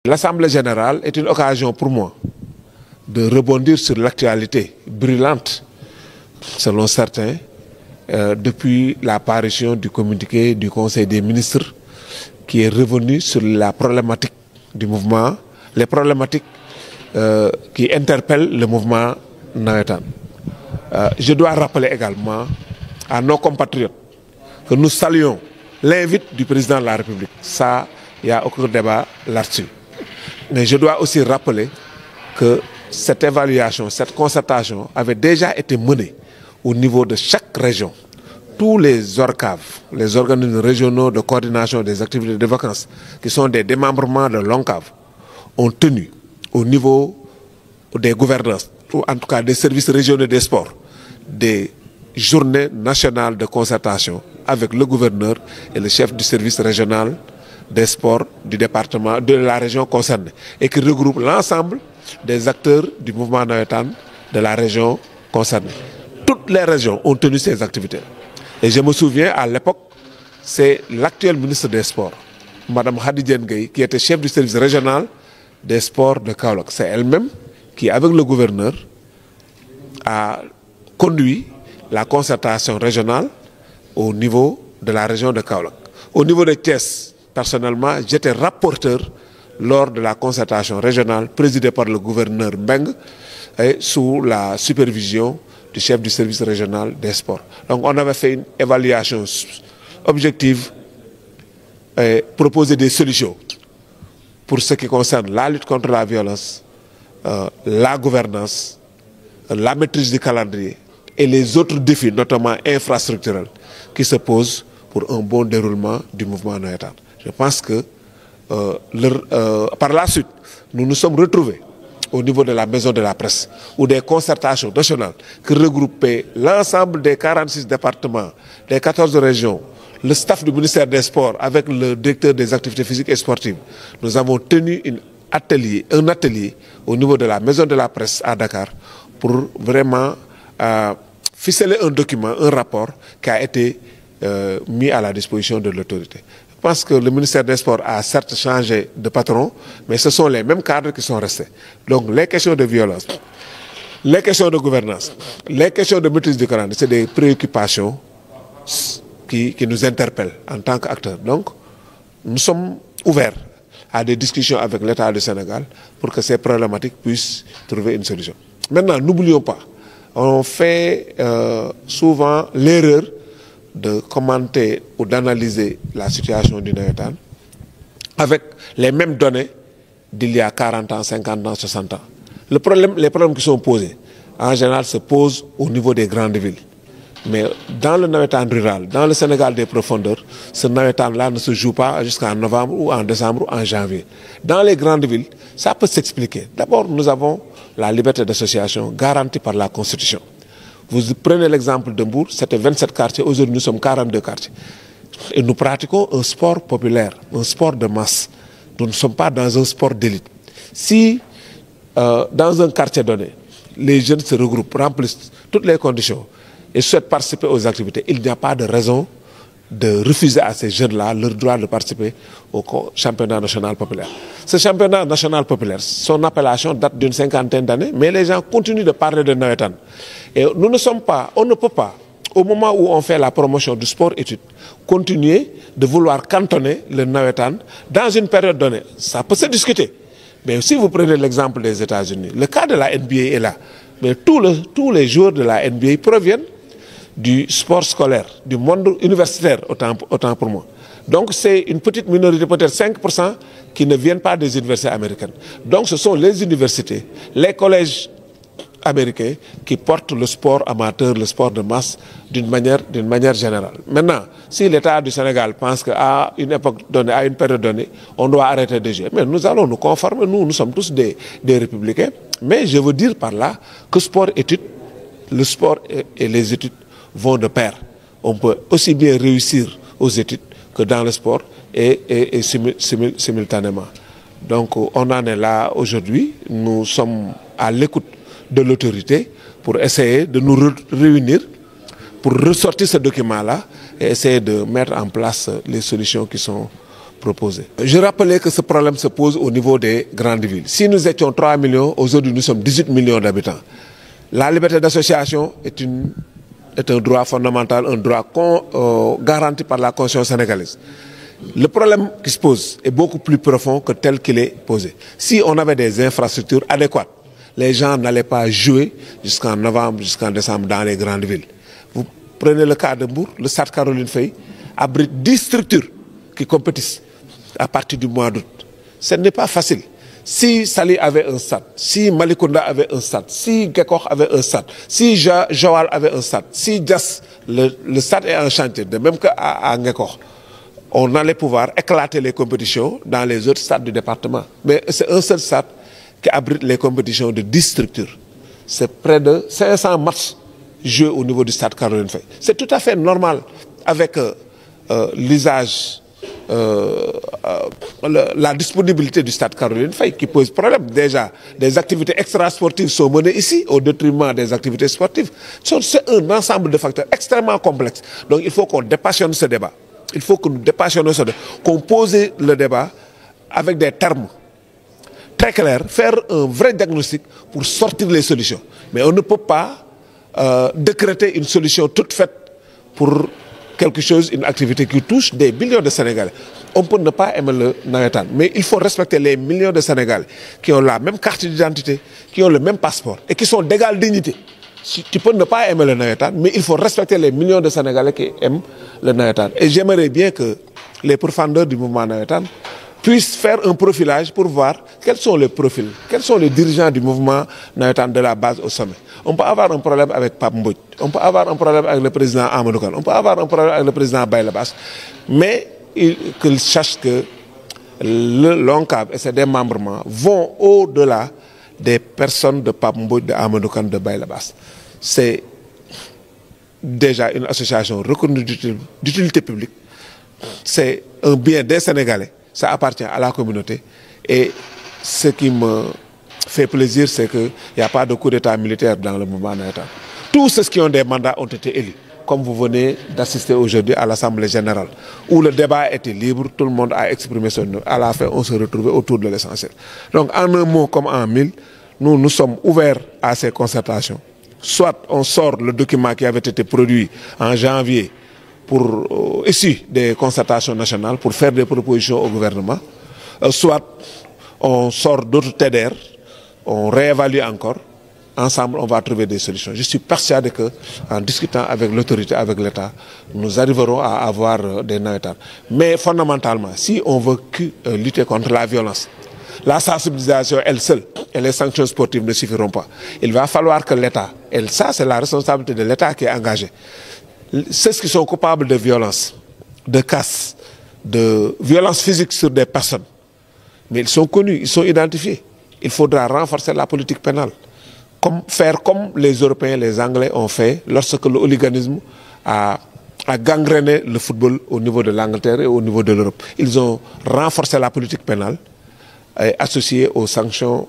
L'Assemblée générale est une occasion pour moi de rebondir sur l'actualité brûlante, selon certains, depuis l'apparition du communiqué du Conseil des ministres qui est revenu sur la problématique du mouvement, les problématiques qui interpellent le mouvement navétane. Je dois rappeler également à nos compatriotes que nous saluons l'invite du président de la République. Ça, il n'y a aucun débat là-dessus. Mais je dois aussi rappeler que cette évaluation, cette concertation avait déjà été menée au niveau de chaque région. Tous les ORCAV, les organismes régionaux de coordination des activités de vacances, qui sont des démembrements de l'ONCAV, ont tenu au niveau des gouvernances, ou en tout cas des services régionaux des sports, des journées nationales de concertation avec le gouverneur et le chef du service régional des sports du département, de la région concernée, et qui regroupe l'ensemble des acteurs du mouvement navétane de la région concernée. Toutes les régions ont tenu ces activités. Et je me souviens, à l'époque, c'est l'actuel ministre des Sports, Mme Khady Gueye, qui était chef du service régional des sports de Kaolack. C'est elle-même qui, avec le gouverneur, a conduit la concertation régionale au niveau de la région de Kaolack. Au niveau de Thiès, personnellement, j'étais rapporteur lors de la concertation régionale présidée par le gouverneur Mbeng et sous la supervision du chef du service régional des sports. Donc on avait fait une évaluation objective et proposé des solutions pour ce qui concerne la lutte contre la violence, la gouvernance, la maîtrise du calendrier et les autres défis, notamment infrastructurels, qui se posent pour un bon déroulement du mouvement navétane. Je pense que par la suite, nous nous sommes retrouvés au niveau de la maison de la presse, où des concertations nationales qui regroupaient l'ensemble des 46 départements, des 14 régions, le staff du ministère des Sports avec le directeur des activités physiques et sportives. Nous avons tenu un atelier au niveau de la maison de la presse à Dakar pour vraiment ficeler un document, un rapport qui a été mis à la disposition de l'autorité. Je pense que le ministère des Sports a certes changé de patron, mais ce sont les mêmes cadres qui sont restés. Donc les questions de violence, les questions de gouvernance, les questions de maîtrise du calendrier, c'est des préoccupations qui nous interpellent en tant qu'acteurs. Donc nous sommes ouverts à des discussions avec l'État du Sénégal pour que ces problématiques puissent trouver une solution. Maintenant, n'oublions pas, on fait souvent l'erreur de commenter ou d'analyser la situation du navétane avec les mêmes données d'il y a 40 ans, 50 ans, 60 ans. Les problèmes qui sont posés, en général, se posent au niveau des grandes villes. Mais dans le navétane rural, dans le Sénégal des profondeurs, ce navétane-là ne se joue pas jusqu'en novembre ou en décembre ou en janvier. Dans les grandes villes, ça peut s'expliquer. D'abord, nous avons la liberté d'association garantie par la Constitution. Vous prenez l'exemple de Mbour, c'était 27 quartiers, aujourd'hui nous sommes 42 quartiers. Et nous pratiquons un sport populaire, un sport de masse. Nous ne sommes pas dans un sport d'élite. Si dans un quartier donné, les jeunes se regroupent, remplissent toutes les conditions et souhaitent participer aux activités, il n'y a pas de raison de refuser à ces jeunes-là leur droit de participer au championnat national populaire. Ce championnat national populaire, son appellation date d'une 50aine d'années, mais les gens continuent de parler de navétane. Et nous ne sommes pas, on ne peut pas, au moment où on fait la promotion du sport-études, continuer de vouloir cantonner le navétane dans une période donnée. Ça peut se discuter. Mais si vous prenez l'exemple des États-Unis, le cas de la NBA est là. Mais tous les joueurs de la NBA proviennent du sport scolaire, du monde universitaire, autant pour moi. Donc c'est une petite minorité, peut-être 5%, qui ne viennent pas des universités américaines. Donc ce sont les universités, les collèges américains qui portent le sport amateur, le sport de masse d'une manière générale. Maintenant, si l'État du Sénégal pense qu'à une époque donnée, à une période donnée, on doit arrêter de jouer, mais nous allons nous conformer, nous sommes tous des républicains. Mais je veux dire par là que sport-études, le sport et les études vont de pair. On peut aussi bien réussir aux études que dans le sport et simultanément. Donc on en est là aujourd'hui. Nous sommes à l'écoute de l'autorité pour essayer de nous réunir, pour ressortir ce document-là et essayer de mettre en place les solutions qui sont proposé. Je rappelais que ce problème se pose au niveau des grandes villes. Si nous étions 3 millions, aujourd'hui nous sommes 18 millions d'habitants. La liberté d'association est un droit fondamental, un droit garanti par la Constitution sénégalaise. Le problème qui se pose est beaucoup plus profond que tel qu'il est posé. Si on avait des infrastructures adéquates, les gens n'allaient pas jouer jusqu'en novembre, jusqu'en décembre dans les grandes villes. Vous prenez le cas de Mbour, le stade Caroline Faye abrite 10 structures qui compétissent à partir du mois d'août. Ce n'est pas facile. Si Saly avait un stade, si Malicounda avait un stade, si Gekokh avait un stade, si Joal avait un stade, si Diass, le stade est en chantier, de même qu'à Gekokh, on allait pouvoir éclater les compétitions dans les autres stades du département. Mais c'est un seul stade qui abrite les compétitions de 10 structures. C'est près de 500 matchs joués au niveau du stade Caroline Faye. C'est tout à fait normal avec l'usage, la disponibilité du stade Caroline Faye qui pose problème. Déjà, des activités extrasportives sont menées ici au détriment des activités sportives. C'est un ensemble de facteurs extrêmement complexes. Donc il faut qu'on dépassionne ce débat. Il faut que nous dépassionnions ce débat, qu'on pose le débat avec des termes très clairs, faire un vrai diagnostic pour sortir les solutions. Mais on ne peut pas décréter une solution toute faite pour quelque chose, une activité qui touche des millions de Sénégalais. On peut ne pas aimer le navétane, mais il faut respecter les millions de Sénégalais qui ont la même carte d'identité, qui ont le même passeport et qui sont d'égale dignité. Tu peux ne pas aimer le navétane, mais il faut respecter les millions de Sénégalais qui aiment le navétane. Et j'aimerais bien que les profondeurs du mouvement navétane puissent faire un profilage pour voir quels sont les profils, quels sont les dirigeants du mouvement navétane de la base au sommet. On peut avoir un problème avec Pape Mbodj, on peut avoir un problème avec le président Amadou Kane, on peut avoir un problème avec le président Bayla Basse, mais qu'ils sachent que l'ONCAV et ses démembrements vont au-delà des personnes de Pape Mbodj, de Amadou Kane, de Bayla Basse. C'est déjà une association reconnue d'utilité publique. C'est un bien des Sénégalais. Ça appartient à la communauté. Et ce qui me fait plaisir, c'est qu'il n'y a pas de coup d'état militaire dans le mouvement navétane. Tous ceux qui ont des mandats ont été élus, comme vous venez d'assister aujourd'hui à l'Assemblée générale, où le débat était libre, tout le monde a exprimé son nom. À la fin, on se retrouvait autour de l'essentiel. Donc, en un mot comme en mille, nous sommes ouverts à ces concertations. Soit on sort le document qui avait été produit en janvier issu des concertations nationales pour faire des propositions au gouvernement, soit on sort d'autres TDR, on réévalue encore, ensemble on va trouver des solutions. Je suis persuadé qu'en discutant avec l'autorité, avec l'État, nous arriverons à avoir des navétanes. Mais fondamentalement, si on veut lutter contre la violence, la sensibilisation elle seule et les sanctions sportives ne suffiront pas. Il va falloir que l'État, et ça c'est la responsabilité de l'État qui est engagé, ceux qui sont coupables de violence, de casse, de violence physique sur des personnes, mais ils sont connus, ils sont identifiés. Il faudra renforcer la politique pénale. Faire comme les Européens, les Anglais ont fait lorsque le hooliganisme a gangréné le football au niveau de l'Angleterre et au niveau de l'Europe. Ils ont renforcé la politique pénale associée aux sanctions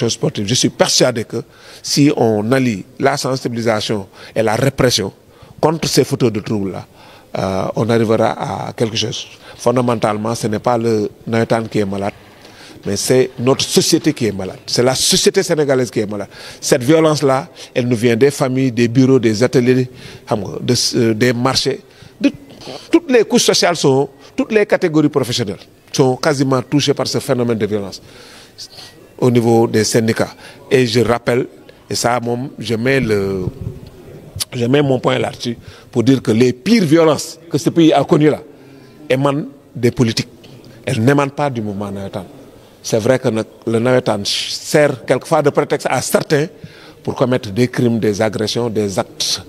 sportives. Je suis persuadé que si on allie la sensibilisation et la répression contre ces fauteurs de troubles-là, on arrivera à quelque chose. Fondamentalement, ce n'est pas le navétane qui est malade, mais c'est notre société qui est malade. C'est la société sénégalaise qui est malade. Cette violence-là, elle nous vient des familles, des bureaux, des ateliers, des marchés. Toutes les couches sociales toutes les catégories professionnelles sont quasiment touchées par ce phénomène de violence au niveau des syndicats. Et je rappelle, et ça, je mets mon point là-dessus pour dire que les pires violences que ce pays a connues là émanent des politiques. Elles n'émanent pas du mouvement navétane. C'est vrai que le navétane sert quelquefois de prétexte à certains pour commettre des crimes, des agressions, des actes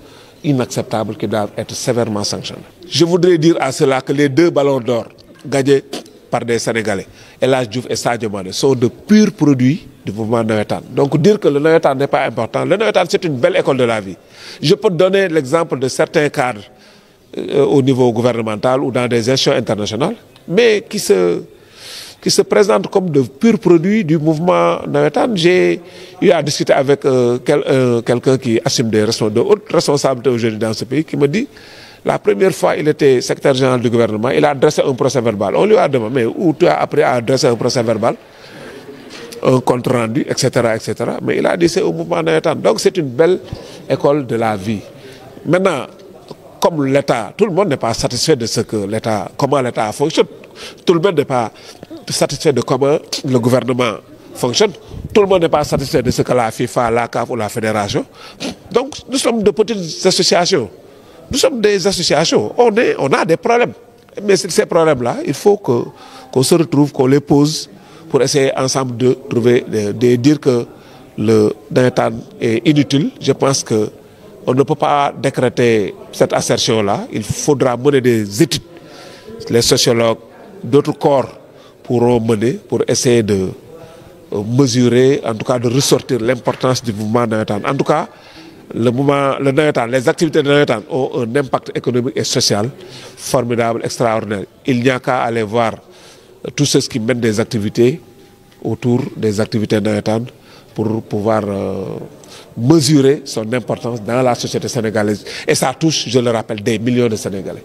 inacceptables qui doivent être sévèrement sanctionnés. Je voudrais dire à cela que les 2 ballons d'or gagnés par des Sénégalais, El Hadji Diouf et Sadio Mané, sont de purs produits du mouvement navétane. Donc dire que le navétane n'est pas important, le navétane c'est une belle école de la vie. Je peux donner l'exemple de certains cadres au niveau gouvernemental ou dans des institutions internationales, mais qui se présentent comme de purs produits du mouvement navétane. J'ai eu à discuter avec quelqu'un qui assume de hautes responsabilités aujourd'hui dans ce pays, qui me dit La première fois, il était secrétaire général du gouvernement, il a dressé un procès verbal. On lui a demandé, mais où tu as appris à dresser un procès verbal, un compte rendu, etc., etc. Mais il a dit c'est au mouvement navétane. Donc c'est une belle école de la vie. Maintenant, comme l'État, tout le monde n'est pas satisfait de ce que l'État, comment l'État fonctionne. Tout le monde n'est pas satisfait de comment le gouvernement fonctionne. Tout le monde n'est pas satisfait de ce que la FIFA, la CAF ou la Fédération. Donc nous sommes de petites associations. Nous sommes des associations. On a des problèmes. Mais ces problèmes-là, il faut qu'on se retrouve, qu'on les pose pour essayer ensemble de trouver, de dire que le navétane est inutile. Je pense que on ne peut pas décréter cette assertion-là. Il faudra mener des études. Les sociologues, d'autres corps pourront mener pour essayer de mesurer, en tout cas de ressortir l'importance du mouvement navétane. En tout cas, le navétane, les activités de navétane ont un impact économique et social formidable, extraordinaire. Il n'y a qu'à aller voir tous ceux qui mènent des activités autour des activités navétanes pour pouvoir mesurer son importance dans la société sénégalaise. Et ça touche, je le rappelle, des millions de Sénégalais.